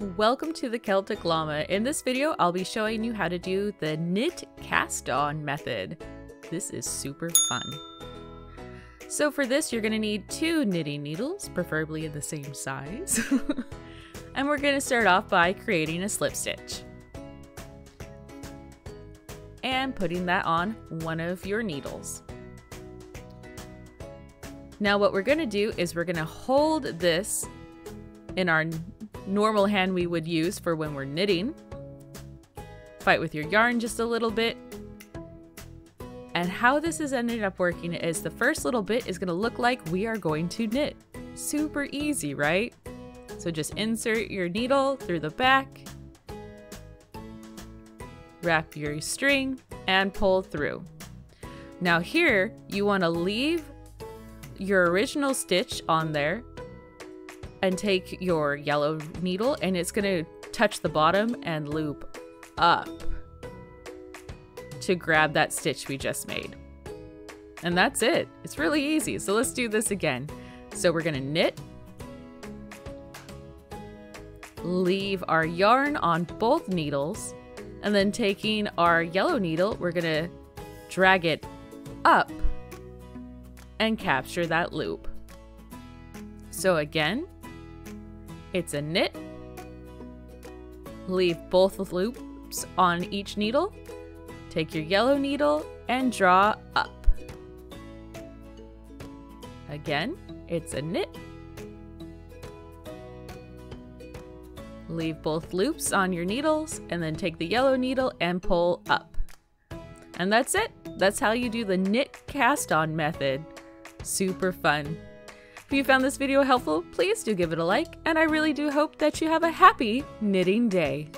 Welcome to the Celtic Llama. In this video, I'll be showing you how to do the knit cast on method. This is super fun. So for this, you're gonna need 2 knitting needles, preferably in the same size. And we're gonna start off by creating a slip stitch and putting that on one of your needles. Now what we're gonna do is we're gonna hold this in our normal hand we would use for when we're knitting. Fight with your yarn just a little bit. And how this is ended up working is the first little bit is going to look like we are going to knit. Super easy, right? So just insert your needle through the back, wrap your string, and pull through. Now here, you want to leave your original stitch on there and take your yellow needle, and it's going to touch the bottom and loop up to grab that stitch we just made. And that's it. It's really easy. So let's do this again. So we're going to knit, leave our yarn on both needles, and then taking our yellow needle, we're going to drag it up and capture that loop. So again, it's a knit, leave both loops on each needle, take your yellow needle and draw up. Again, it's a knit, leave both loops on your needles, and then take the yellow needle and pull up. And that's it. That's how you do the knit cast on method. Super fun. If you found this video helpful, please do give it a like, and I really do hope that you have a happy knitting day.